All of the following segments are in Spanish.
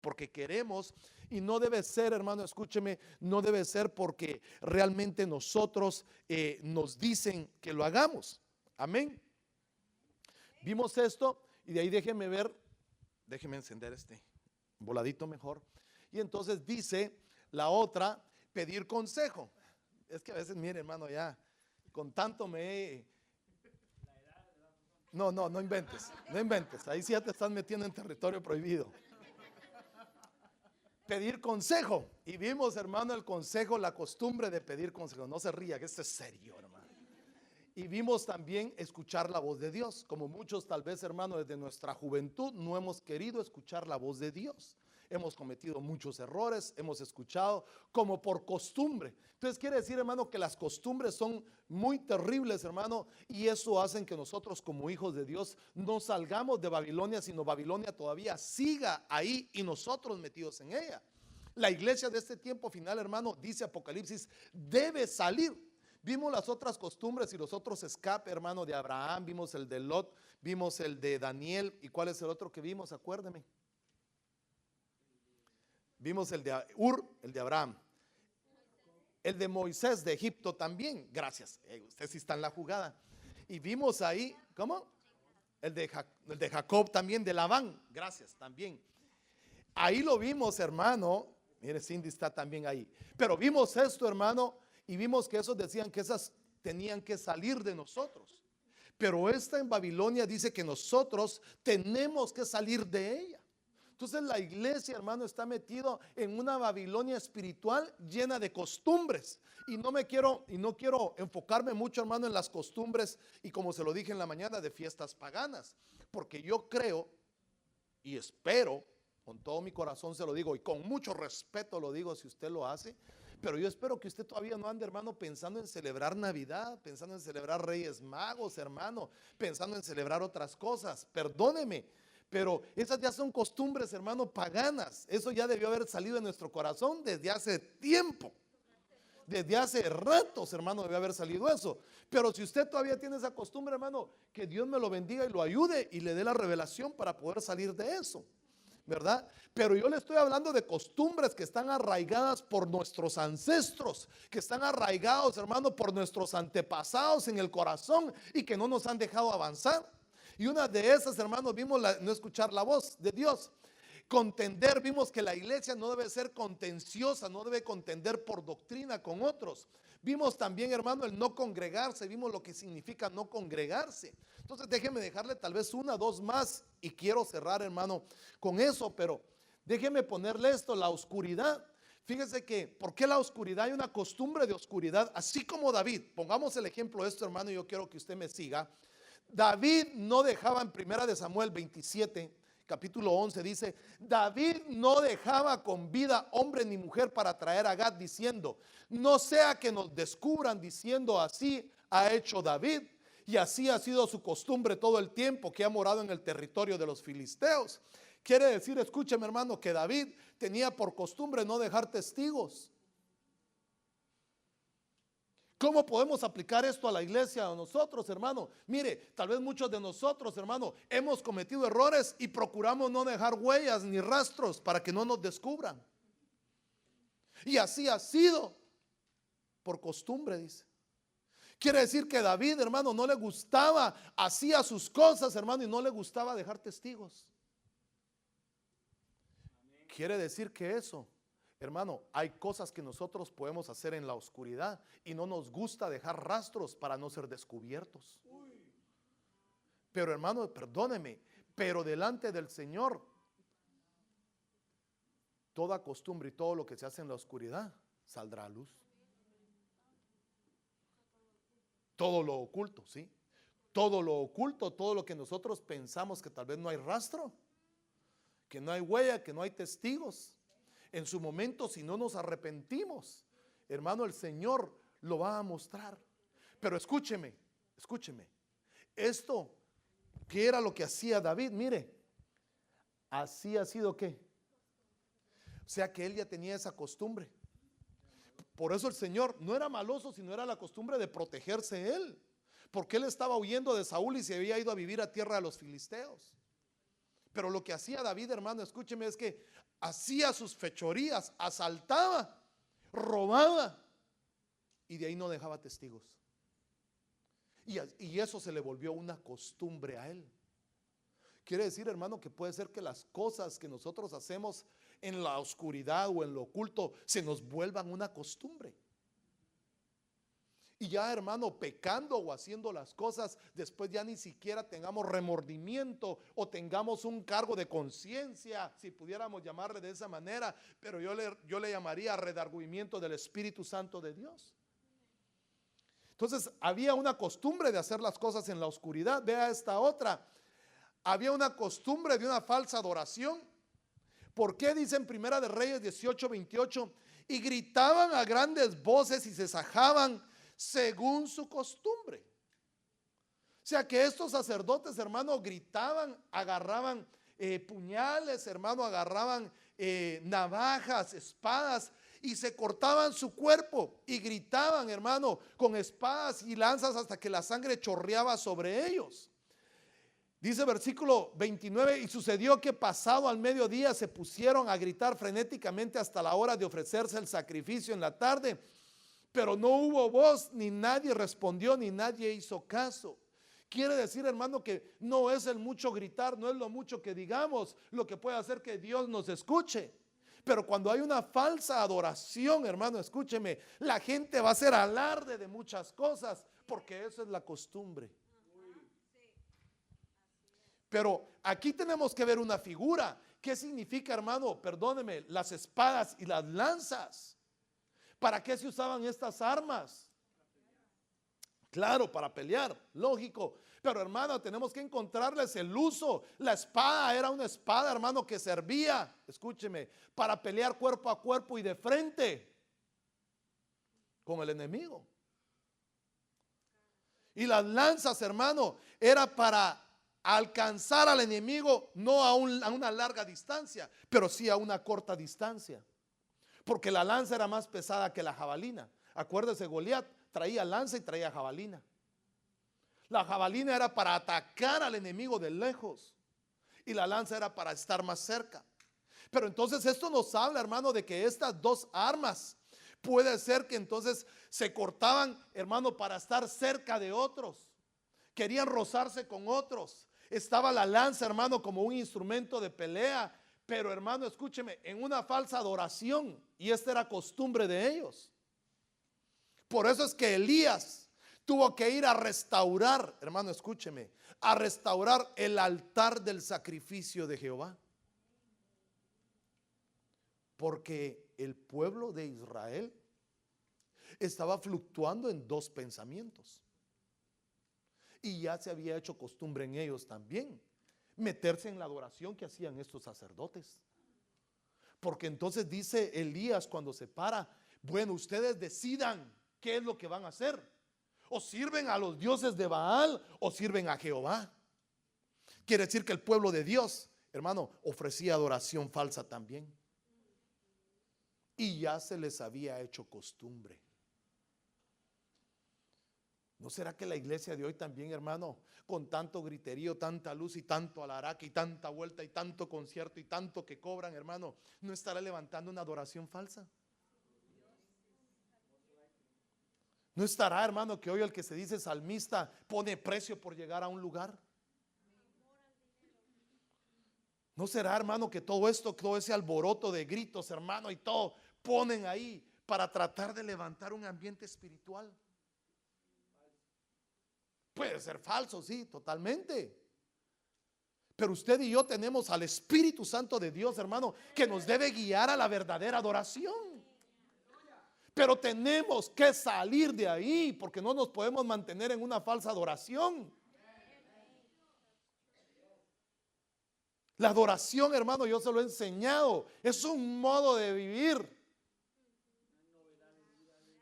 porque queremos, y no debe ser, hermano, escúcheme, no debe ser porque realmente nosotros nos dicen que lo hagamos. Amén. Vimos esto y de ahí déjeme encender este voladito mejor. Y entonces dice la otra, pedir consejo. Es que a veces, mire, hermano, ya con tanto no inventes, no inventes. Ahí sí ya te estás metiendo en territorio prohibido. Pedir consejo. Y vimos, hermano, el consejo, la costumbre de pedir consejo. No se ría, que esto es serio, hermano. Y vimos también escuchar la voz de Dios. Como muchos tal vez, hermano, desde nuestra juventud no hemos querido escuchar la voz de Dios. Hemos cometido muchos errores, hemos escuchado como por costumbre. Entonces quiere decir, hermano, que las costumbres son muy terribles, hermano, y eso hace que nosotros como hijos de Dios no salgamos de Babilonia, sino Babilonia todavía siga ahí y nosotros metidos en ella. La iglesia de este tiempo final, hermano, dice Apocalipsis, debe salir. Vimos las otras costumbres y los otros escapes, hermano, de Abraham, vimos el de Lot, vimos el de Daniel. ¿Y cuál es el otro que vimos? Acuérdeme. Vimos el de Ur, el de Abraham. El de Moisés de Egipto también. Gracias. Usted sí está en la jugada. Y vimos ahí, ¿cómo? El de Jacob también, de Labán. Gracias, también. Ahí lo vimos, hermano. Mire, Cindy está también ahí. Pero vimos esto, hermano, y vimos que esos decían que esas tenían que salir de nosotros. Pero esta en Babilonia dice que nosotros tenemos que salir de ella. Entonces la iglesia, hermano, está metido en una Babilonia espiritual llena de costumbres. Y no quiero enfocarme mucho, hermano, en las costumbres y como se lo dije en la mañana, de fiestas paganas. Porque yo creo y espero, con todo mi corazón se lo digo y con mucho respeto lo digo si usted lo hace, pero yo espero que usted todavía no ande, hermano, pensando en celebrar Navidad, pensando en celebrar Reyes Magos, hermano, pensando en celebrar otras cosas. Perdóneme, pero esas ya son costumbres, hermano, paganas. Eso ya debió haber salido de nuestro corazón desde hace tiempo. Desde hace ratos, hermano, debió haber salido eso. Pero si usted todavía tiene esa costumbre, hermano, que Dios me lo bendiga y lo ayude y le dé la revelación para poder salir de eso, ¿verdad? Pero yo le estoy hablando de costumbres que están arraigadas por nuestros ancestros, que están arraigados, hermano, por nuestros antepasados en el corazón y que no nos han dejado avanzar. Y una de esas, hermanos, vimos no escuchar la voz de Dios. Contender, vimos que la iglesia no debe ser contenciosa, no debe contender por doctrina con otros. Vimos también, hermano, el no congregarse, vimos lo que significa no congregarse. Entonces déjeme dejarle tal vez una, dos más y quiero cerrar, hermano, con eso, pero déjeme ponerle esto, la oscuridad. Fíjese que, ¿por qué la oscuridad? Hay una costumbre de oscuridad, así como David. Pongamos el ejemplo de esto, hermano, y yo quiero que usted me siga. David no dejaba, en primera de Samuel 27, capítulo 11, dice, David no dejaba con vida hombre ni mujer para traer a Gad, diciendo, no sea que nos descubran, diciendo, así ha hecho David, y así ha sido su costumbre todo el tiempo que ha morado en el territorio de los filisteos. Quiere decir, escúcheme, hermano, que David tenía por costumbre no dejar testigos. ¿Cómo podemos aplicar esto a la iglesia, a nosotros, hermano? Mire, tal vez muchos de nosotros, hermano, hemos cometido errores y procuramos no dejar huellas ni rastros para que no nos descubran. Y así ha sido por costumbre, dice. Quiere decir que David, hermano, no le gustaba, hacía sus cosas, hermano, y no le gustaba dejar testigos. Quiere decir que eso, hermano, hay cosas que nosotros podemos hacer en la oscuridad y no nos gusta dejar rastros para no ser descubiertos. Pero, hermano, perdóneme, pero delante del Señor, toda costumbre y todo lo que se hace en la oscuridad saldrá a luz. Todo lo oculto, ¿sí? Todo lo oculto, todo lo que nosotros pensamos que tal vez no hay rastro, que no hay huella, que no hay testigos. En su momento, si no nos arrepentimos, hermano, el Señor lo va a mostrar. Pero escúcheme, esto, ¿qué era lo que hacía David? Mire, así ha sido ¿qué? O sea que él ya tenía esa costumbre. Por eso el Señor no era maloso, sino era la costumbre de protegerse él. Porque él estaba huyendo de Saúl y se había ido a vivir a tierra de los filisteos. Pero lo que hacía David, hermano, escúcheme, es que hacía sus fechorías, asaltaba, robaba y de ahí no dejaba testigos. Y eso se le volvió una costumbre a él. Quiere decir, hermano, que puede ser que las cosas que nosotros hacemos en la oscuridad o en lo oculto se nos vuelvan una costumbre. Y ya, hermano, pecando o haciendo las cosas, después ya ni siquiera tengamos remordimiento o tengamos un cargo de conciencia, si pudiéramos llamarle de esa manera, pero yo le llamaría redargüimiento del Espíritu Santo de Dios. Entonces había una costumbre de hacer las cosas en la oscuridad. Vea esta otra. Había una costumbre de una falsa adoración. ¿Por qué? Dice en Primera de Reyes 18:28, y gritaban a grandes voces y se sajaban según su costumbre. O sea que estos sacerdotes, hermano, gritaban, agarraban puñales, hermano, agarraban navajas, espadas y se cortaban su cuerpo y gritaban, hermano, con espadas y lanzas hasta que la sangre chorreaba sobre ellos. Dice versículo 29, y sucedió que pasado al mediodía se pusieron a gritar frenéticamente hasta la hora de ofrecerse el sacrificio en la tarde, pero no hubo voz, ni nadie respondió, ni nadie hizo caso. Quiere decir, hermano, que no es el mucho gritar, no es lo mucho que digamos lo que puede hacer que Dios nos escuche. Pero cuando hay una falsa adoración, hermano, escúcheme, la gente va a hacer alarde de muchas cosas, porque eso es la costumbre. Pero aquí tenemos que ver una figura. ¿Qué significa, hermano? Perdóneme, las espadas y las lanzas. ¿Para qué se usaban estas armas? Claro, para pelear, lógico. Pero, hermano, tenemos que encontrarles el uso. La espada era una espada, hermano, que servía, escúcheme, para pelear cuerpo a cuerpo y de frente con el enemigo. Y las lanzas, hermano, era para alcanzar al enemigo, no a una larga distancia, pero sí a una corta distancia. Porque la lanza era más pesada que la jabalina. Acuérdese, Goliat traía lanza y traía jabalina. La jabalina era para atacar al enemigo de lejos y la lanza era para estar más cerca. Pero entonces esto nos habla, hermano, de que estas dos armas puede ser que entonces se cortaban, hermano, para estar cerca de otros. Querían rozarse con otros. Estaba la lanza, hermano, como un instrumento de pelea. Pero, hermano, escúcheme, en una falsa adoración, y esta era costumbre de ellos. Por eso es que Elías tuvo que ir a restaurar, hermano, escúcheme, a restaurar el altar del sacrificio de Jehová. Porque el pueblo de Israel estaba fluctuando en dos pensamientos. Y ya se había hecho costumbre en ellos también meterse en la adoración que hacían estos sacerdotes. Porque entonces dice Elías cuando se para, bueno, ustedes decidan qué es lo que van a hacer. O sirven a los dioses de Baal o sirven a Jehová. Quiere decir que el pueblo de Dios, hermano, ofrecía adoración falsa también. Y ya se les había hecho costumbre. ¿No será que la iglesia de hoy también, hermano, con tanto griterío, tanta luz y tanto alaraque y tanta vuelta y tanto concierto y tanto que cobran, hermano, no estará levantando una adoración falsa? ¿No estará, hermano, que hoy el que se dice salmista pone precio por llegar a un lugar? ¿No será, hermano, que todo esto, todo ese alboroto de gritos, hermano, y todo ponen ahí para tratar de levantar un ambiente espiritual? Puede ser falso, sí, totalmente. Pero usted y yo tenemos al Espíritu Santo de Dios, hermano, que nos debe guiar a la verdadera adoración. Pero tenemos que salir de ahí, porque no nos podemos mantener en una falsa adoración. La adoración, hermano, yo se lo he enseñado, es un modo de vivir.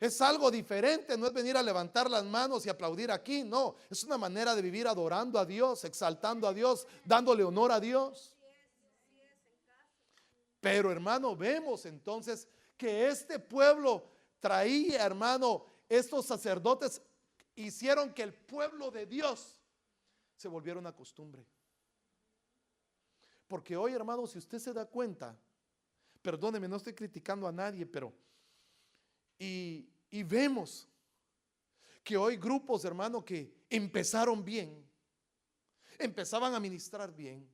Es algo diferente, no es venir a levantar las manos y aplaudir aquí, no, es una manera de vivir adorando a Dios, exaltando a Dios, dándole honor a Dios. Pero, hermano, vemos entonces que este pueblo traía, hermano, estos sacerdotes hicieron que el pueblo de Dios se volviera una costumbre. Porque hoy, hermano, si usted se da cuenta, perdóneme, no estoy criticando a nadie, pero y vemos que hoy grupos, hermano, que empezaron bien, empezaban a ministrar bien,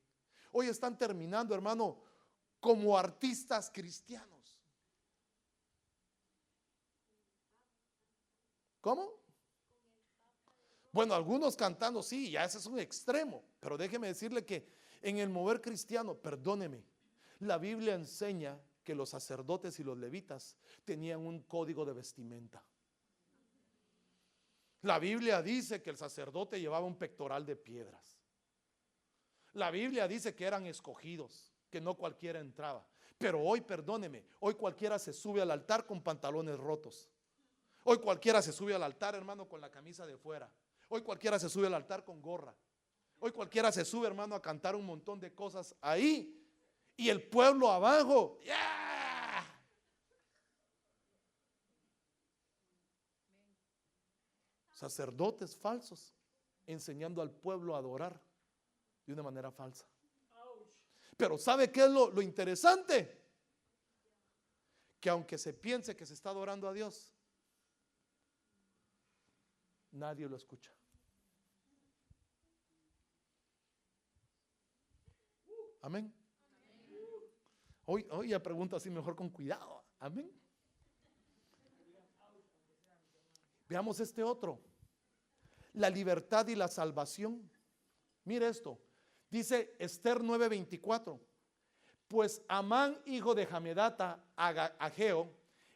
hoy están terminando, hermano, como artistas cristianos. ¿Cómo? Bueno, algunos cantando, sí, ya ese es un extremo, pero déjeme decirle que en el mover cristiano, perdóneme, la Biblia enseña que los sacerdotes y los levitas tenían un código de vestimenta. La Biblia dice que el sacerdote llevaba un pectoral de piedras. La Biblia dice que eran escogidos, que no cualquiera entraba. Pero hoy, perdóneme, hoy cualquiera se sube al altar con pantalones rotos. Hoy cualquiera se sube al altar, hermano, con la camisa de fuera. Hoy cualquiera se sube al altar con gorra. Hoy cualquiera se sube, hermano, a cantar un montón de cosas ahí. Y el pueblo abajo, ¡yeah! Sacerdotes falsos enseñando al pueblo a adorar de una manera falsa. Pero ¿sabe qué es lo interesante? Que aunque se piense que se está adorando a Dios, nadie lo escucha. Amén. Hoy ya pregunto así mejor con cuidado. Amén. Veamos este otro. La libertad y la salvación. Mire esto. Dice Esther 9:24. Pues Amán, hijo de Hamedata, Ageo,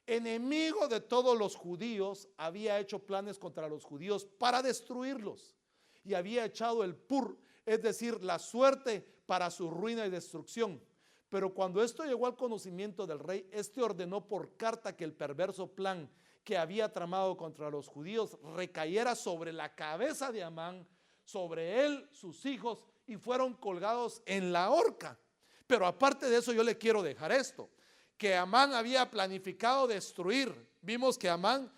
enemigo de todos los judíos, había hecho planes contra los judíos para destruirlos. Y había echado el pur, es decir, la suerte para su ruina y destrucción. Pero cuando esto llegó al conocimiento del rey, este ordenó por carta que el perverso plan que había tramado contra los judíos recayera sobre la cabeza de Amán, sobre él, sus hijos, y fueron colgados en la horca. Pero aparte de eso, yo le quiero dejar esto, que Amán había planificado destruir. Vimos que Amán,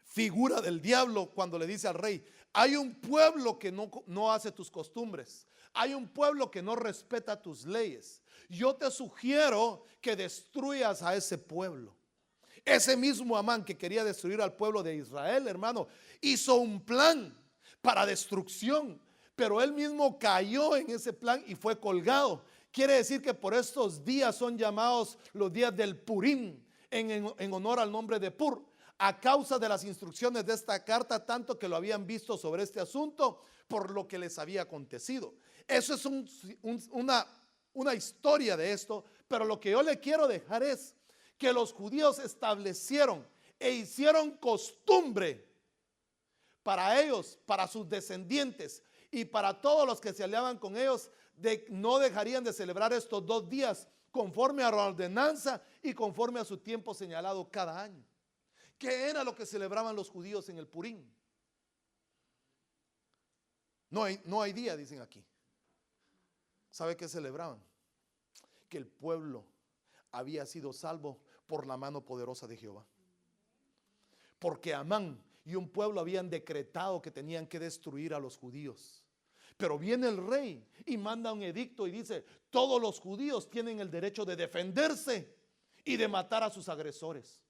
figura del diablo, cuando le dice al rey: hay un pueblo que no hace tus costumbres, hay un pueblo que no respeta tus leyes. Yo te sugiero que destruyas a ese pueblo. Ese mismo Amán que quería destruir al pueblo de Israel, hermano, hizo un plan para destrucción, pero él mismo cayó en ese plan y fue colgado. Quiere decir que por estos días son llamados los días del Purim, en honor al nombre de Pur, a causa de las instrucciones de esta carta, tanto que lo habían visto sobre este asunto por lo que les había acontecido. Eso es una historia de esto, pero lo que yo le quiero dejar es que los judíos establecieron e hicieron costumbre para ellos, para sus descendientes y para todos los que se aliaban con ellos, de no dejarían de celebrar estos 2 días conforme a la ordenanza y conforme a su tiempo señalado cada año. ¿Qué era lo que celebraban los judíos en el Purim? No hay día, dicen aquí. ¿Sabe qué celebraban? Que el pueblo había sido salvo por la mano poderosa de Jehová. Porque Amán y un pueblo habían decretado que tenían que destruir a los judíos. Pero viene el rey y manda un edicto y dice: todos los judíos tienen el derecho de defenderse y de matar a sus agresores.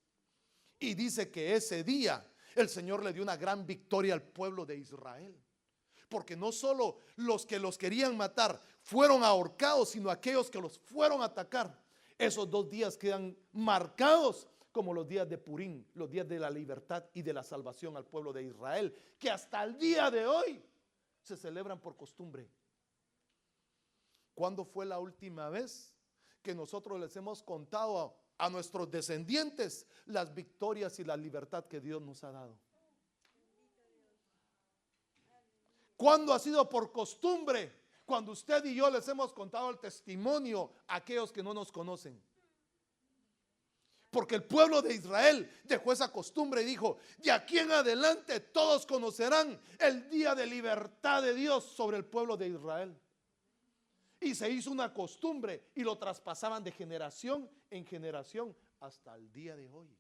Y dice que ese día el Señor le dio una gran victoria al pueblo de Israel. Porque no solo los que los querían matar fueron ahorcados, sino aquellos que los fueron a atacar. Esos 2 días quedan marcados como los días de Purim, los días de la libertad y de la salvación al pueblo de Israel, que hasta el día de hoy se celebran por costumbre. ¿Cuándo fue la última vez que nosotros les hemos contado a nuestros descendientes las victorias y la libertad que Dios nos ha dado? ¿Cuándo ha sido por costumbre? Cuando usted y yo les hemos contado el testimonio a aquellos que no nos conocen. Porque el pueblo de Israel dejó esa costumbre y dijo: de aquí en adelante todos conocerán el día de libertad de Dios sobre el pueblo de Israel. Y se hizo una costumbre y lo traspasaban de generación en generación hasta el día de hoy.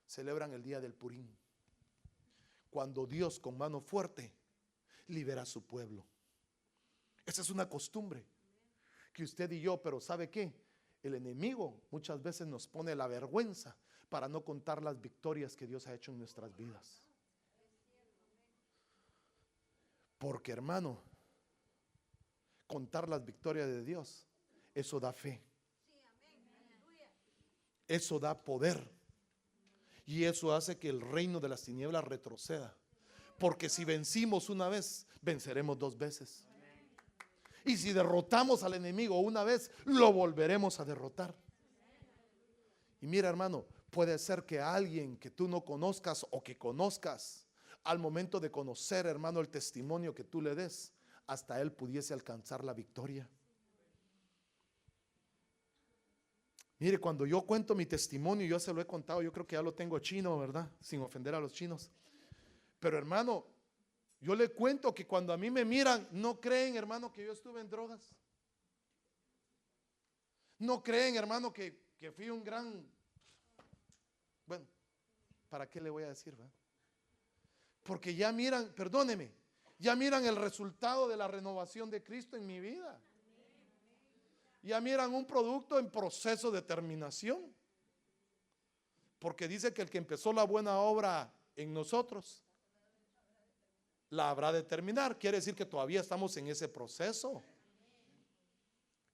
Celebran el día del Purim, cuando Dios con mano fuerte libera a su pueblo. Esa es una costumbre que usted y yo, pero ¿sabe qué? El enemigo muchas veces nos pone la vergüenza para no contar las victorias que Dios ha hecho en nuestras vidas. Porque, hermano, contar las victorias de Dios, eso da fe, eso da poder, y eso hace que el reino de las tinieblas retroceda. Porque si vencimos una vez, venceremos dos veces. Y si derrotamos al enemigo una vez, lo volveremos a derrotar. Y mira, hermano, puede ser que alguien que tú no conozcas o que conozcas, al momento de conocer, hermano, el testimonio que tú le des, hasta él pudiese alcanzar la victoria. Mire, cuando yo cuento mi testimonio, yo se lo he contado, yo creo que ya lo tengo chino, ¿verdad? Sin ofender a los chinos. Pero, hermano, yo le cuento que cuando a mí me miran, no creen, hermano, que yo estuve en drogas. No creen, hermano, que fui un gran... Bueno, ¿para qué le voy a decir, verdad? Porque ya miran, perdóneme, ya miran el resultado de la renovación de Cristo en mi vida. Ya miran un producto en proceso de terminación. Porque dice que el que empezó la buena obra en nosotros la habrá de terminar. Quiere decir que todavía estamos en ese proceso.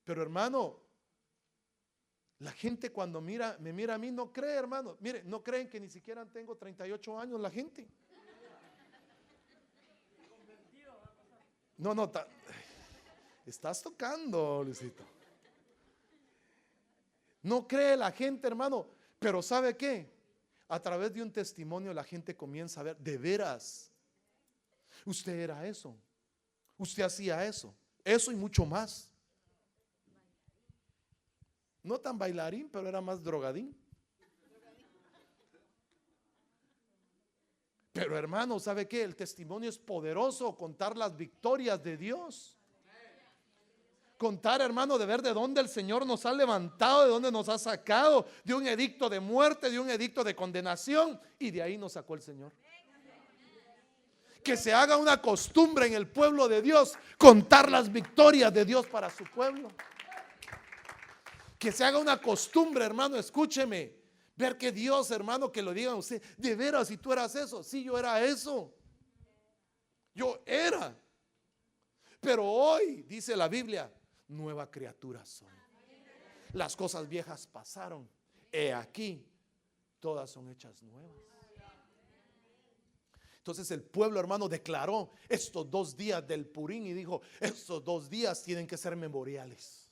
Pero, hermano, la gente cuando me mira a mí no cree, hermano. Mire, no creen que ni siquiera tengo 38 años la gente. No, estás tocando, Luisito. No cree la gente, hermano. Pero ¿sabe qué? A través de un testimonio la gente comienza a ver, de veras, usted era eso, usted hacía eso y mucho más. No tan bailarín, pero era más drogadín. Pero, hermano, ¿sabe qué? El testimonio es poderoso, contar las victorias de Dios. Contar, hermano, de ver de dónde el Señor nos ha levantado, de dónde nos ha sacado, de un edicto de muerte, de un edicto de condenación, y de ahí nos sacó el Señor. Que se haga una costumbre en el pueblo de Dios, contar las victorias de Dios para su pueblo. Que se haga una costumbre, hermano, escúcheme, ver que Dios, hermano, que lo diga a usted, de veras, si tú eras eso, sí, yo era eso. Yo era. Pero hoy, dice la Biblia, nueva criatura soy. Las cosas viejas pasaron. He aquí, todas son hechas nuevas. Entonces el pueblo, hermano, declaró estos 2 días del Purín y dijo, estos 2 días tienen que ser memoriales.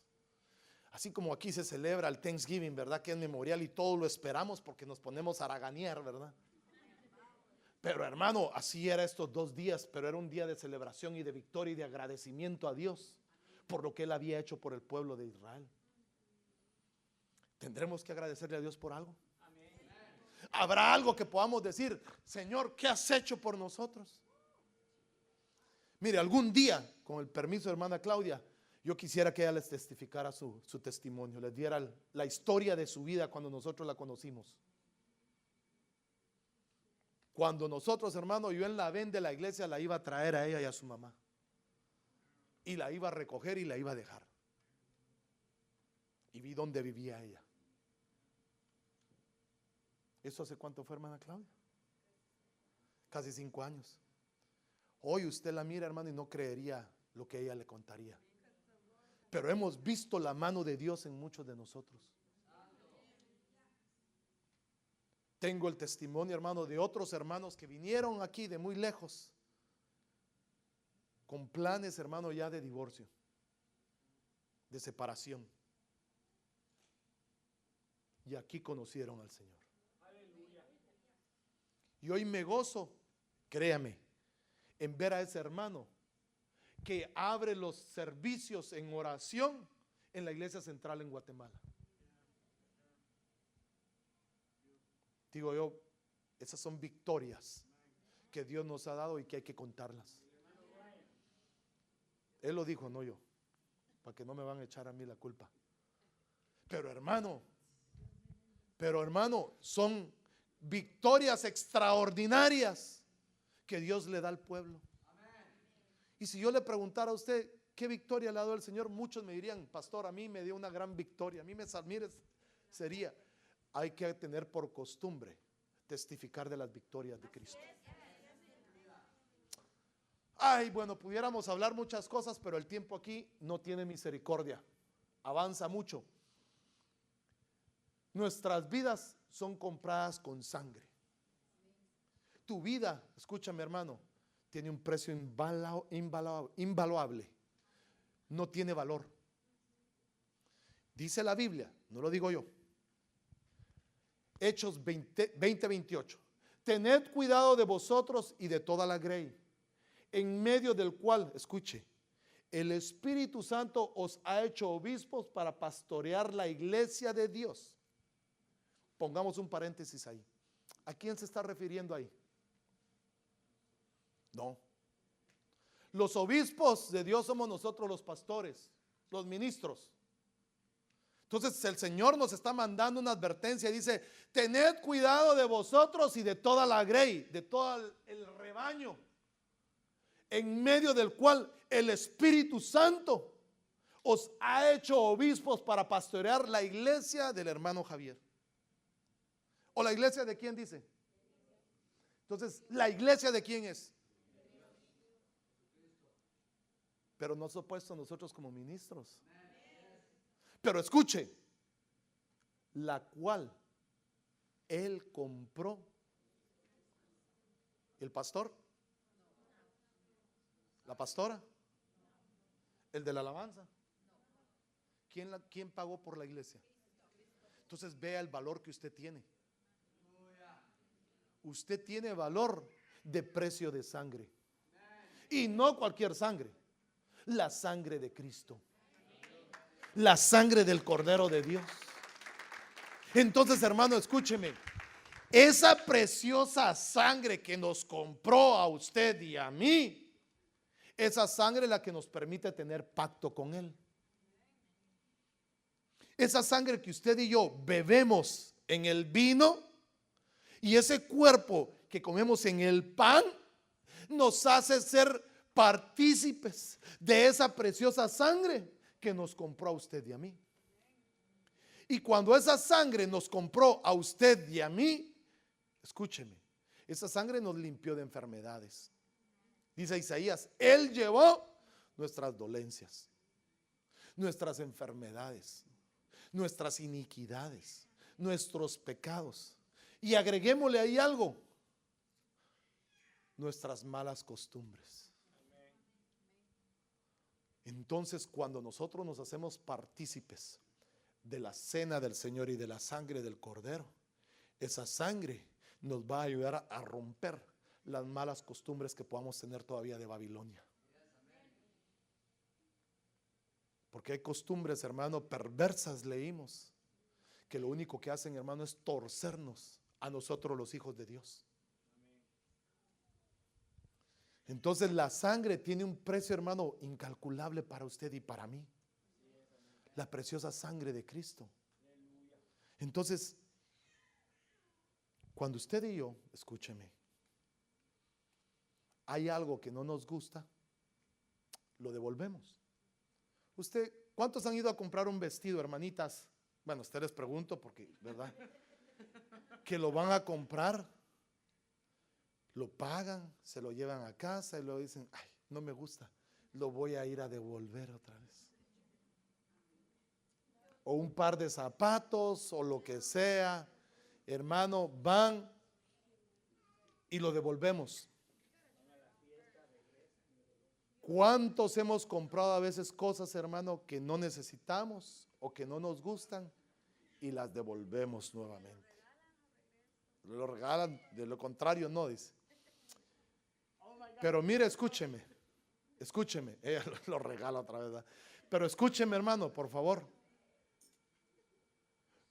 Así como aquí se celebra el Thanksgiving, ¿verdad? Que es memorial y todo lo esperamos porque nos ponemos a haraganear, ¿verdad? Pero, hermano, así era estos 2 días, pero era un día de celebración y de victoria y de agradecimiento a Dios por lo que Él había hecho por el pueblo de Israel. ¿Tendremos que agradecerle a Dios por algo? ¿Habrá algo que podamos decir, Señor, ¿qué has hecho por nosotros? Mire, algún día, con el permiso de hermana Claudia, yo quisiera que ella les testificara su testimonio, les diera la historia de su vida cuando nosotros la conocimos. Cuando nosotros, hermano, yo en la ven de la iglesia la iba a traer a ella y a su mamá. Y la iba a recoger y la iba a dejar. Y vi dónde vivía ella. ¿Eso hace cuánto fue, hermana Claudia? Casi 5 años. Hoy usted la mira, hermano, y no creería lo que ella le contaría. Pero hemos visto la mano de Dios en muchos de nosotros. Tengo el testimonio, hermano, de otros hermanos que vinieron aquí de muy lejos con planes, hermano, ya de divorcio, de separación. Y aquí conocieron al Señor. Y hoy me gozo, créame, en ver a ese hermano que abre los servicios en oración en la iglesia central en Guatemala. Digo yo, esas son victorias que Dios nos ha dado y que hay que contarlas. Él lo dijo, no yo, para que no me van a echar a mí la culpa. Pero hermano, son victorias extraordinarias que Dios le da al pueblo. Y si yo le preguntara a usted, ¿Qué victoria le ha dado el Señor? Muchos me dirían, pastor, a mí me dio una gran victoria. A mí mire, sería, hay que tener por costumbre testificar de las victorias de Cristo. Ay, bueno, pudiéramos hablar muchas cosas, pero el tiempo aquí no tiene misericordia. Avanza mucho. Nuestras vidas son compradas con sangre. Tu vida, escúchame hermano, tiene un precio invaluable. No tiene valor. Dice la Biblia, no lo digo yo. Hechos 20:28. Tened cuidado de vosotros y de toda la grey, en medio del cual, escuche, el Espíritu Santo os ha hecho obispos para pastorear la iglesia de Dios. Pongamos un paréntesis ahí. ¿A quién se está refiriendo ahí? No. Los obispos de Dios somos nosotros los pastores, los ministros. Entonces el Señor nos está mandando una advertencia. Dice, tened cuidado de vosotros y de toda la grey, de todo el rebaño, en medio del cual el Espíritu Santo os ha hecho obispos para pastorear la iglesia del hermano Javier. ¿O la iglesia de quién dice? Entonces, ¿la iglesia de quién es? Pero nos ha puesto a nosotros como ministros. Pero escuche, la cual Él compró. ¿El pastor? ¿La pastora? ¿El de la alabanza? ¿Quién pagó por la iglesia? Entonces vea el valor que usted tiene. Usted tiene valor de precio de sangre. Y no cualquier sangre. La sangre de Cristo. La sangre del Cordero de Dios. Entonces, hermano, escúcheme. Esa preciosa sangre que nos compró a usted y a mí, esa sangre es la que nos permite tener pacto con Él. Esa sangre que usted y yo bebemos en el vino y ese cuerpo que comemos en el pan nos hace ser partícipes de esa preciosa sangre que nos compró a usted y a mí. Y cuando esa sangre nos compró a usted y a mí, escúcheme, esa sangre nos limpió de enfermedades. Dice Isaías, Él llevó nuestras dolencias, nuestras enfermedades, nuestras iniquidades, nuestros pecados. Y agreguémosle ahí algo, nuestras malas costumbres. Entonces, cuando nosotros nos hacemos partícipes de la cena del Señor y de la sangre del Cordero, esa sangre nos va a ayudar a romper las malas costumbres que podamos tener todavía de Babilonia. Porque hay costumbres, hermano, perversas, leímos, que lo único que hacen, hermano, es torcernos a nosotros los hijos de Dios. Entonces la sangre tiene un precio, hermano, incalculable para usted y para mí. La preciosa sangre de Cristo. Entonces, cuando usted y yo, escúcheme, hay algo que no nos gusta, lo devolvemos. Usted, ¿cuántos han ido a comprar un vestido, hermanitas? Bueno, usted les pregunto porque, ¿verdad? Que lo van a comprar, lo pagan, se lo llevan a casa y luego dicen, ay, no me gusta, lo voy a ir a devolver otra vez. O un par de zapatos o lo que sea, hermano, van y lo devolvemos. ¿Cuántos hemos comprado a veces cosas, hermano, que no necesitamos o que no nos gustan y las devolvemos nuevamente? Lo regalan, de lo contrario no, dice. Pero mire, escúcheme, ella lo regala otra vez, ¿verdad? Pero escúcheme, hermano, por favor.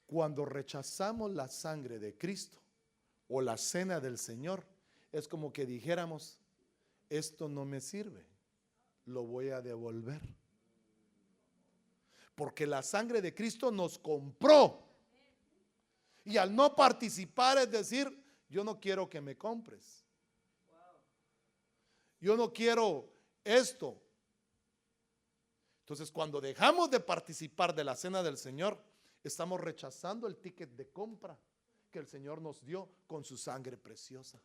Cuando rechazamos la sangre de Cristo o la cena del Señor, es como que dijéramos, esto no me sirve, lo voy a devolver. Porque la sangre de Cristo nos compró. Y al no participar es decir, yo no quiero que me compres. Yo no quiero esto. Entonces, cuando dejamos de participar de la cena del Señor, estamos rechazando el ticket de compra que el Señor nos dio con su sangre preciosa.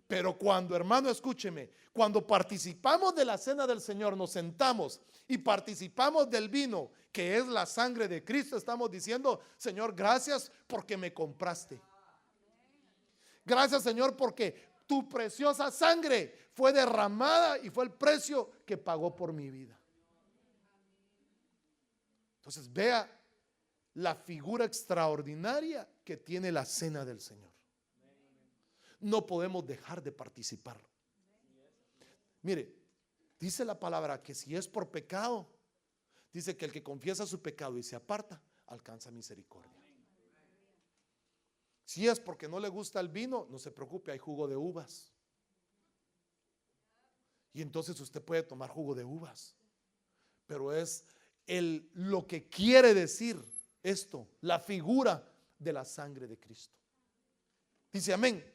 Pero cuando, hermano, escúcheme, cuando participamos de la cena del Señor, nos sentamos y participamos del vino, que es la sangre de Cristo, estamos diciendo: Señor, gracias porque me compraste. Gracias, Señor, porque tu preciosa sangre fue derramada y fue el precio que pagó por mi vida. Entonces, vea la figura extraordinaria que tiene la cena del Señor. No podemos dejar de participar. Mire, dice la palabra que si es por pecado, dice que el que confiesa su pecado y se aparta, alcanza misericordia. Si es porque no le gusta el vino, no se preocupe, hay jugo de uvas. Y entonces usted puede tomar jugo de uvas. Pero es lo que quiere decir esto, la figura de la sangre de Cristo. Dice amén.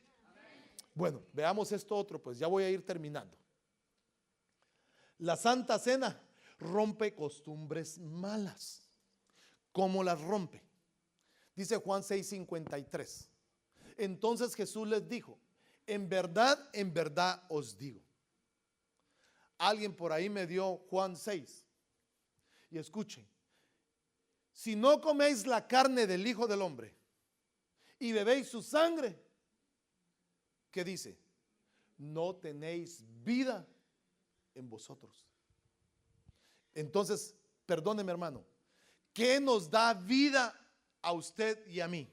Bueno, veamos esto otro, pues ya voy a ir terminando. La Santa Cena rompe costumbres malas. ¿Cómo las rompe? Dice Juan 6:53. Entonces Jesús les dijo: en verdad os digo. Alguien por ahí me dio Juan 6. Y escuchen: si no coméis la carne del Hijo del Hombre y bebéis su sangre, ¿qué dice? No tenéis vida en vosotros. Entonces, perdóneme, hermano, ¿qué nos da vida a usted y a mí?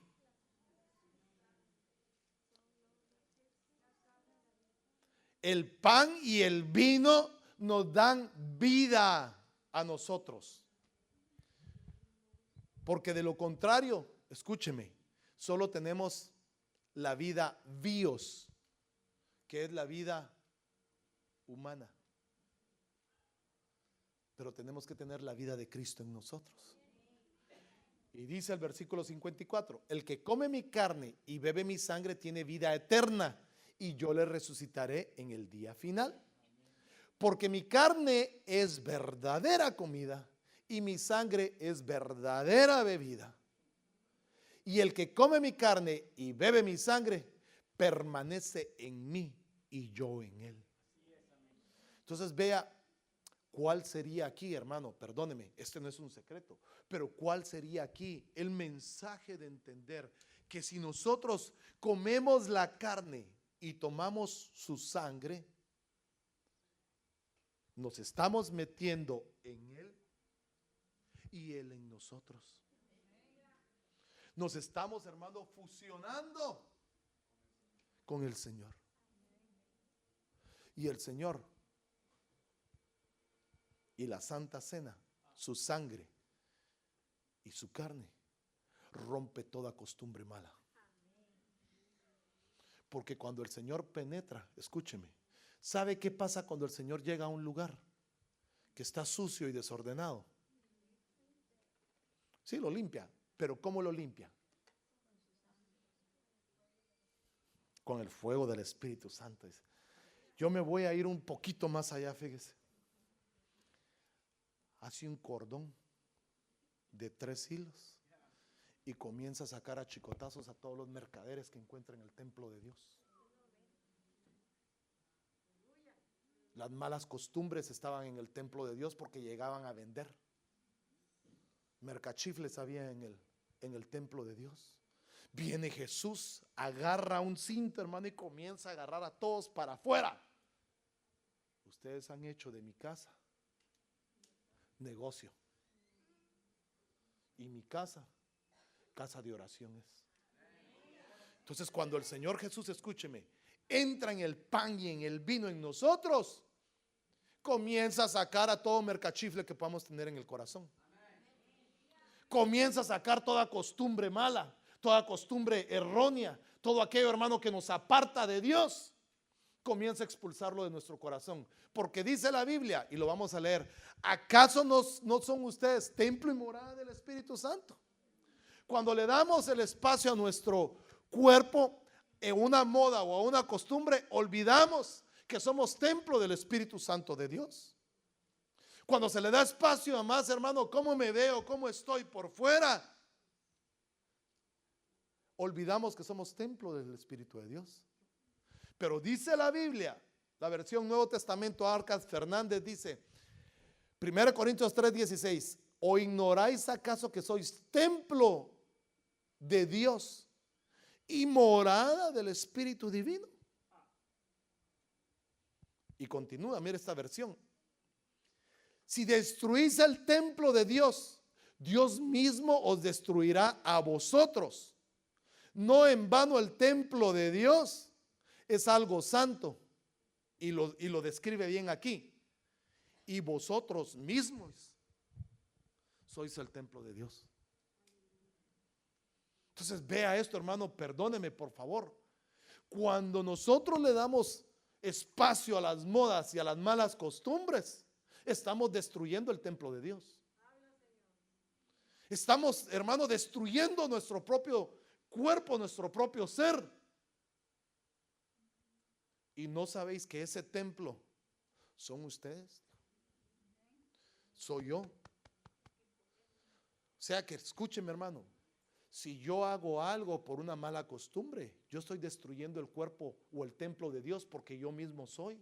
El pan y el vino nos dan vida a nosotros. Porque de lo contrario, escúcheme, solo tenemos la vida bios, que es la vida humana. Pero tenemos que tener la vida de Cristo en nosotros. Y dice el versículo 54: el que come mi carne y bebe mi sangre tiene vida eterna, y yo le resucitaré en el día final. Porque mi carne es verdadera comida y mi sangre es verdadera bebida. Y el que come mi carne y bebe mi sangre permanece en mí y yo en él. Entonces vea cuál sería aquí, hermano, perdóneme, este no es un secreto, pero cuál sería aquí el mensaje de entender que si nosotros comemos la carne y tomamos su sangre, nos estamos metiendo en él y él en nosotros. Nos estamos, hermano, fusionando con el Señor. Y el Señor y la Santa Cena, su sangre y su carne, rompe toda costumbre mala. Porque cuando el Señor penetra, escúcheme, ¿sabe qué pasa cuando el Señor llega a un lugar que está sucio y desordenado? Sí, lo limpia, pero ¿cómo lo limpia? Con el fuego del Espíritu Santo. Yo me voy a ir un poquito más allá, fíjese. Hace un cordón de 3 hilos y comienza a sacar a chicotazos a todos los mercaderes que encuentra en el templo de Dios. Las malas costumbres estaban en el templo de Dios porque llegaban a vender. Mercachifles había en el templo de Dios. Viene Jesús, agarra un cinto, hermano, y comienza a agarrar a todos para afuera. Ustedes han hecho de mi casa negocio, y mi casa, casa de oraciones. Entonces, cuando el Señor Jesús, escúcheme, entra en el pan y en el vino en nosotros, comienza a sacar a todo mercachifle que podamos tener en el corazón. Comienza a sacar toda costumbre mala, toda costumbre errónea, todo aquello, hermano, que nos aparta de Dios. Comienza a expulsarlo de nuestro corazón. Porque dice la Biblia, y lo vamos a leer: ¿acaso no son ustedes templo y morada del Espíritu Santo? Cuando le damos el espacio a nuestro cuerpo en una moda o a una costumbre, olvidamos que somos templo del Espíritu Santo de Dios. Cuando se le da espacio a más, hermano, cómo me veo, cómo estoy por fuera, olvidamos que somos templo del Espíritu de Dios. Pero dice la Biblia, la versión Nuevo Testamento, Arcas Fernández, dice 1 Corintios 3:16: ¿o ignoráis acaso que sois templo de Dios y morada del Espíritu Divino? Y continúa, mira esta versión: si destruís el templo de Dios, Dios mismo os destruirá a vosotros. No en vano el templo de Dios es algo santo, y lo describe bien aquí. Y vosotros mismos sois el templo de Dios. Entonces vea esto, hermano, perdóneme por favor. Cuando nosotros le damos espacio a las modas y a las malas costumbres, estamos destruyendo el templo de Dios. Estamos, hermano, destruyendo nuestro propio cuerpo, nuestro propio ser. Y no sabéis que ese templo son ustedes, soy yo. O sea que escúcheme, hermano, si yo hago algo por una mala costumbre, yo estoy destruyendo el cuerpo o el templo de Dios, porque yo mismo soy.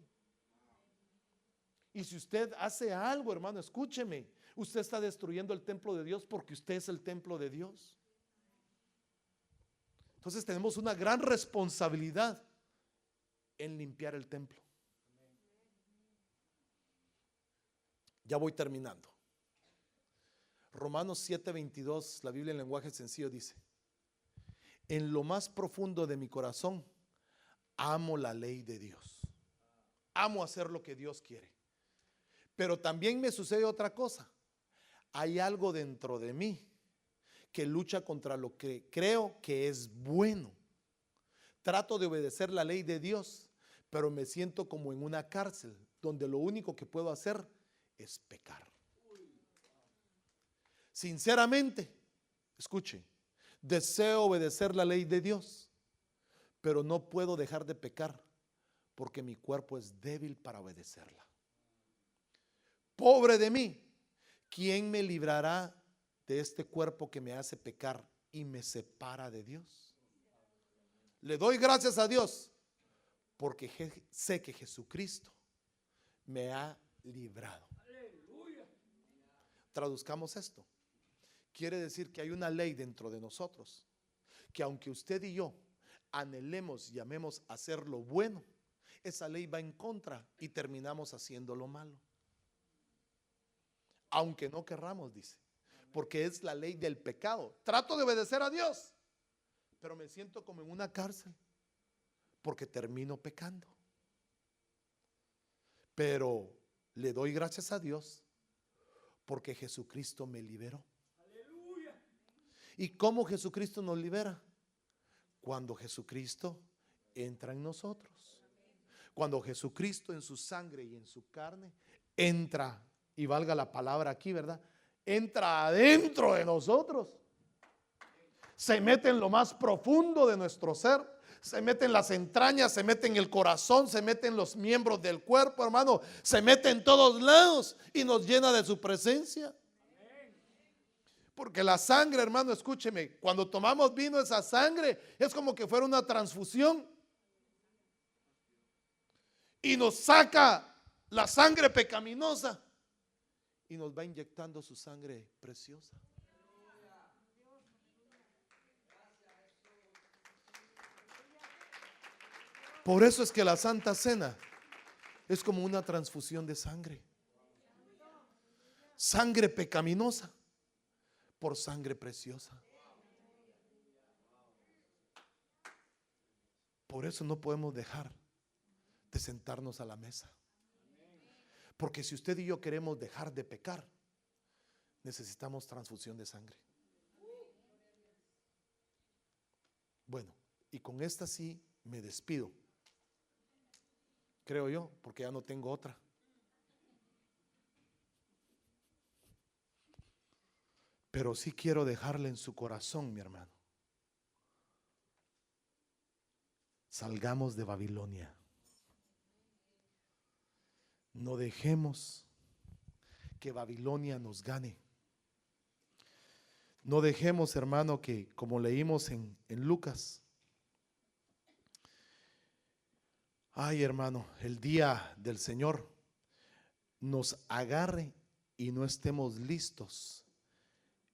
Y si usted hace algo, hermano, escúcheme, usted está destruyendo el templo de Dios, porque usted es el templo de Dios. Entonces tenemos una gran responsabilidad en limpiar el templo. Ya voy terminando. Romanos 7:22, la Biblia en lenguaje sencillo dice: en lo más profundo de mi corazón amo la ley de Dios. Amo hacer lo que Dios quiere. Pero también me sucede otra cosa. Hay algo dentro de mí que lucha contra lo que creo que es bueno. Trato de obedecer la ley de Dios, pero me siento como en una cárcel donde lo único que puedo hacer es pecar. Sinceramente, escuche, deseo obedecer la ley de Dios, pero no puedo dejar de pecar porque mi cuerpo es débil para obedecerla. Pobre de mí, ¿quién me librará de este cuerpo que me hace pecar y me separa de Dios? Le doy gracias a Dios porque sé que Jesucristo me ha librado. Traduzcamos esto. Quiere decir que hay una ley dentro de nosotros, que aunque usted y yo anhelemos y amemos hacer lo bueno, esa ley va en contra y terminamos haciendo lo malo. Aunque no querramos, dice, porque es la ley del pecado. Trato de obedecer a Dios, pero me siento como en una cárcel porque termino pecando. Pero le doy gracias a Dios porque Jesucristo me liberó. ¿Y cómo Jesucristo nos libera? Cuando Jesucristo entra en nosotros. Cuando Jesucristo en su sangre y en su carne entra, y valga la palabra aquí, ¿verdad? Entra adentro de nosotros. Se mete en lo más profundo de nuestro ser. Se mete en las entrañas, se mete en el corazón, se mete en los miembros del cuerpo, hermano. Se mete en todos lados y nos llena de su presencia. Porque la sangre, hermano, escúcheme, cuando tomamos vino, esa sangre es como que fuera una transfusión y nos saca la sangre pecaminosa y nos va inyectando su sangre preciosa. Por eso es que la Santa Cena es como una transfusión de sangre. Sangre pecaminosa por sangre preciosa. Por eso no podemos dejar de sentarnos a la mesa. Porque si usted y yo queremos dejar de pecar, necesitamos transfusión de sangre. Bueno, y con esta sí me despido. Creo yo, porque ya no tengo otra. Pero sí quiero dejarle en su corazón, mi hermano. Salgamos de Babilonia. No dejemos que Babilonia nos gane. No dejemos, hermano, que como leímos en Lucas, ay, hermano, el día del Señor nos agarre y no estemos listos,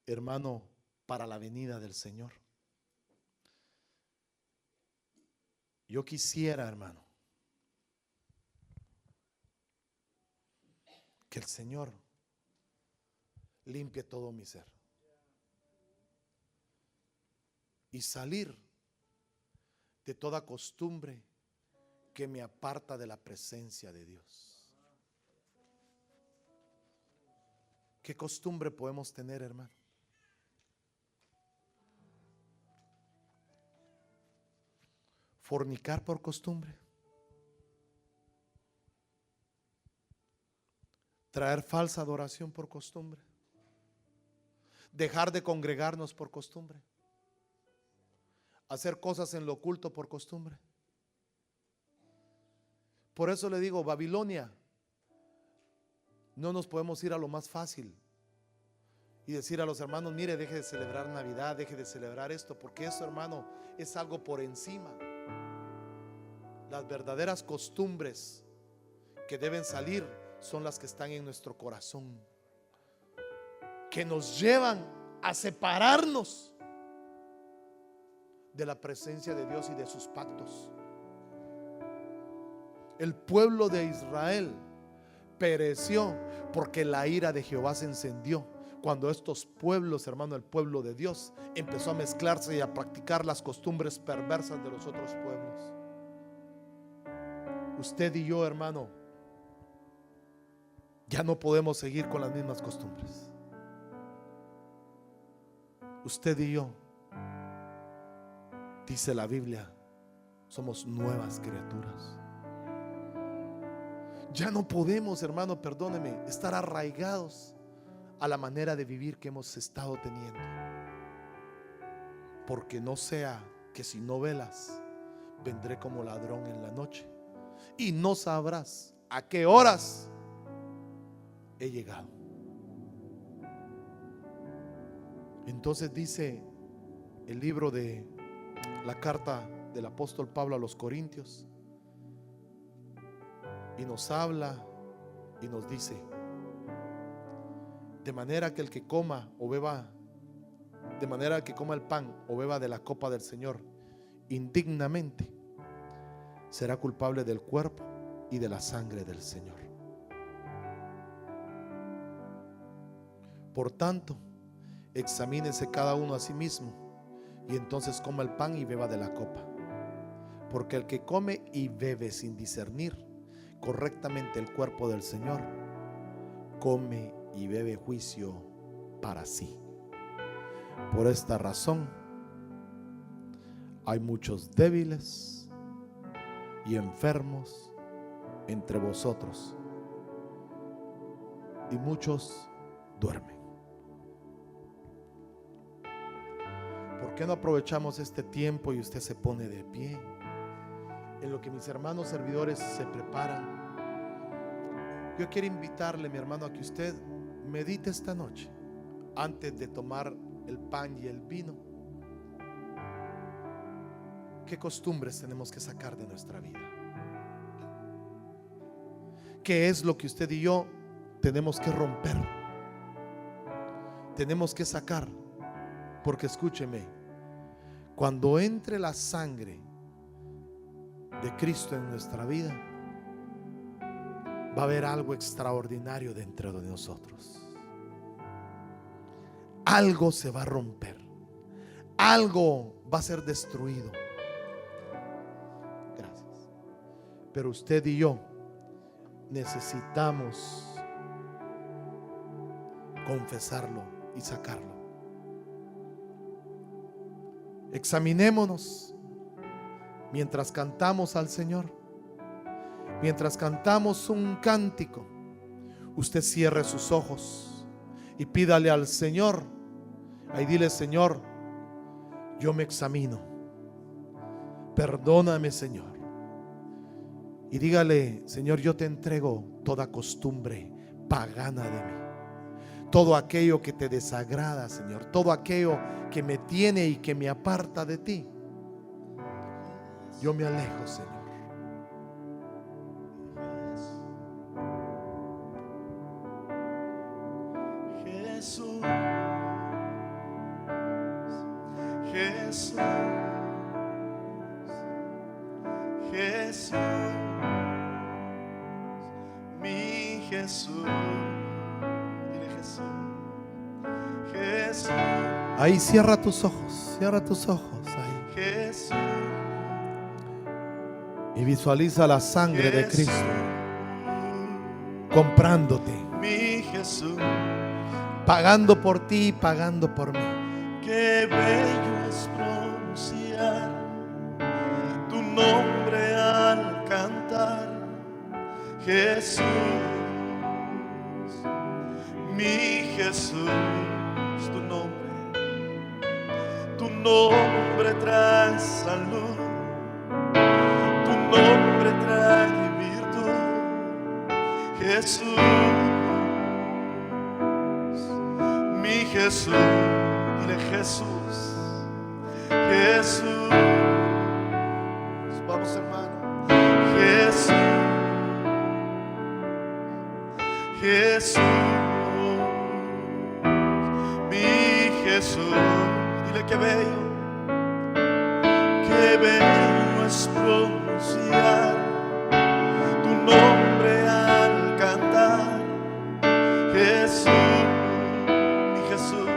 hermano, para la venida del Señor. Yo quisiera, hermano, que el Señor limpie todo mi ser y salir de toda costumbre que me aparta de la presencia de Dios. ¿Qué costumbre podemos tener, hermano? Fornicar por costumbre, traer falsa adoración por costumbre, dejar de congregarnos por costumbre, hacer cosas en lo oculto por costumbre. Por eso le digo, Babilonia, no nos podemos ir a lo más fácil y decir a los hermanos: mire, deje de celebrar Navidad, deje de celebrar esto, porque eso, hermano, es algo por encima. Las verdaderas costumbres que deben salir son las que están en nuestro corazón, que nos llevan a separarnos de la presencia de Dios y de sus pactos. El pueblo de Israel pereció porque la ira de Jehová se encendió cuando estos pueblos, hermano, el pueblo de Dios, empezó a mezclarse y a practicar las costumbres perversas de los otros pueblos. Usted y yo, hermano, ya no podemos seguir con las mismas costumbres. Usted y yo, dice la Biblia, somos nuevas criaturas. Ya no podemos, hermano, perdóneme, estar arraigados a la manera de vivir que hemos estado teniendo, porque no sea que si no velas, vendré como ladrón en la noche y no sabrás a qué horas he llegado. Entonces dice el libro de la carta del apóstol Pablo a los Corintios, y nos habla y nos dice: de manera que el que coma o beba, de manera que coma el pan o beba de la copa del Señor indignamente, será culpable del cuerpo y de la sangre del Señor. Por tanto, examínese cada uno a sí mismo, y entonces coma el pan y beba de la copa. Porque el que come y bebe sin discernir correctamente el cuerpo del Señor, come y bebe juicio para sí. Por esta razón hay muchos débiles y enfermos entre vosotros, y muchos duermen. ¿Por qué no aprovechamos este tiempo y usted se pone de pie en lo que mis hermanos servidores se preparan? Yo quiero invitarle, mi hermano, a que usted medite esta noche antes de tomar el pan y el vino. ¿Qué costumbres tenemos que sacar de nuestra vida? ¿Qué es lo que usted y yo tenemos que romper? Tenemos que sacar, porque escúcheme, cuando entre la sangre de Cristo en nuestra vida, va a haber algo extraordinario dentro de nosotros. Algo se va a romper, algo va a ser destruido. Gracias. Pero usted y yo necesitamos confesarlo y sacarlo. Examinémonos mientras cantamos al Señor. Mientras cantamos un cántico, usted cierre sus ojos y pídale al Señor. Ahí dile: Señor, yo me examino, perdóname, Señor. Y dígale: Señor, yo te entrego toda costumbre pagana de mí. todo aquello que te desagrada, Señor, todo aquello que me tiene y que me aparta de ti. Yo me alejo, Señor. Jesús, Jesús, Jesús, mi Jesús. Dile Jesús, Jesús. Ahí cierra tus ojos, ahí. Jesús. Y visualiza la sangre de Jesús, Cristo comprándote, mi Jesús. pagando por ti y pagando por mí. Qué bello es pronunciar tu nombre al cantar, Jesús, mi Jesús. Tu nombre trae salud, tu nombre trae virtud, Jesús, mi Jesús. Dile Jesús, Jesús. Vamos, hermano. Jesús, Jesús, mi Jesús. Dile qué bello es pronunciar tu nombre al cantar, Jesús, mi Jesús,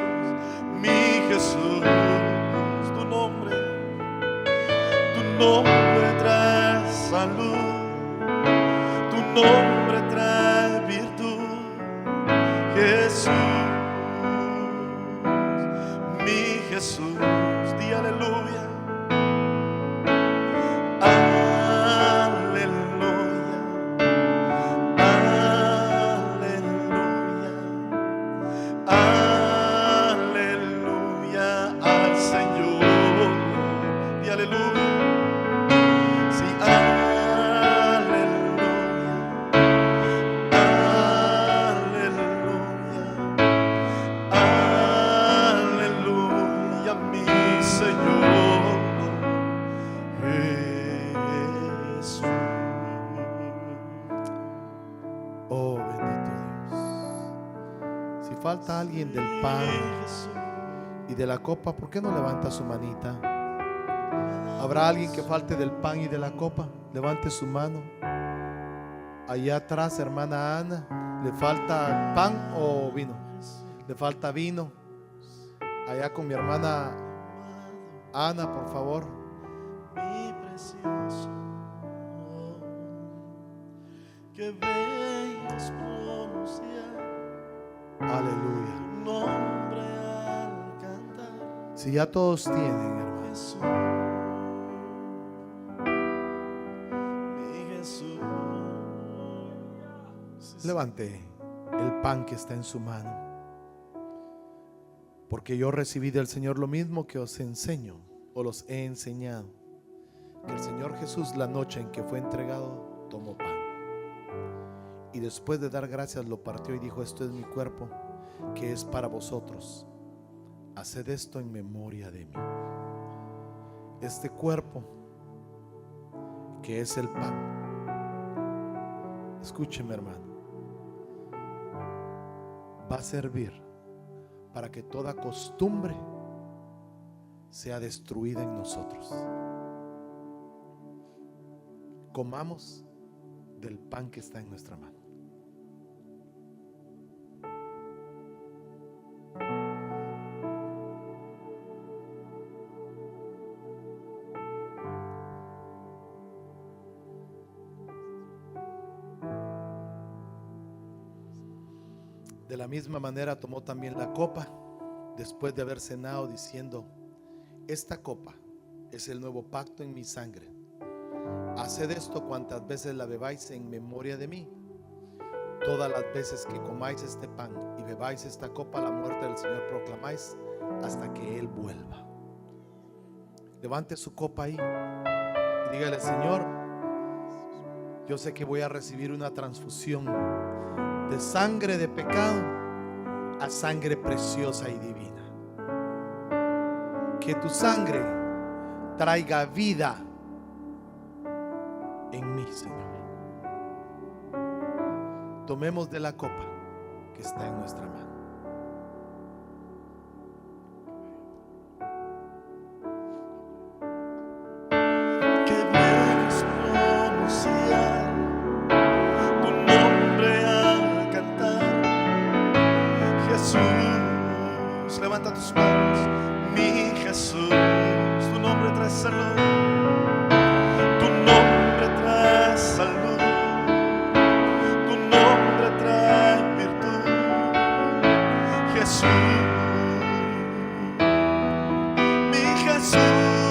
mi Jesús. Tu nombre trae salud, tu nombre trae virtud, Jesús, mi Jesús. Di aleluya. Aleluya. Aleluya. Aleluya al Señor. Di aleluya. Sí, aleluya. Aleluya. Aleluya, mi Señor Jesús. Oh, bendito Dios. Si falta alguien del pan y de la copa, ¿por qué no levanta su manita? ¿Habrá alguien que falte del pan y de la copa? Levante su mano. Allá atrás, hermana Ana, ¿le falta pan o vino? ¿Le falta vino? Allá con mi hermana Ana, por favor. Mi precioso, qué bello es pronunciar Aleluya. tu nombre al cantar, Si ya todos tienen, hermano, Jesús, mi Jesús. levante el pan que está en su mano. Porque yo recibí del Señor lo mismo que os enseño, o los he enseñado, que el Señor Jesús, la noche en que fue entregado, tomó pan y después de dar gracias lo partió y dijo: esto es mi cuerpo, que es para vosotros, haced esto en memoria de mí. Este cuerpo, que es el pan, escúcheme, hermano, va a servir para que toda costumbre sea destruida en nosotros. Comamos del pan que está en nuestra mano. De la misma manera tomó también la copa después de haber cenado, diciendo: esta copa es el nuevo pacto en mi sangre. Haced esto cuantas veces la bebáis en memoria de mí. Todas las veces que comáis este pan y bebáis esta copa, la muerte del Señor proclamáis hasta que Él vuelva. Levante su copa ahí y dígale: Señor, yo sé que voy a recibir una transfusión de sangre de pecado a sangre preciosa y divina. Que tu sangre traiga vida en mí, Señor. Tomemos de la copa que está en nuestra mano. Qué bueno es pronunciar tu nombre al cantar. Jesús, levanta tus manos. Mi Jesús, tu nombre trae salud. Tu nombre trae salud. Tu nombre trae virtud. Jesús, mi Jesús.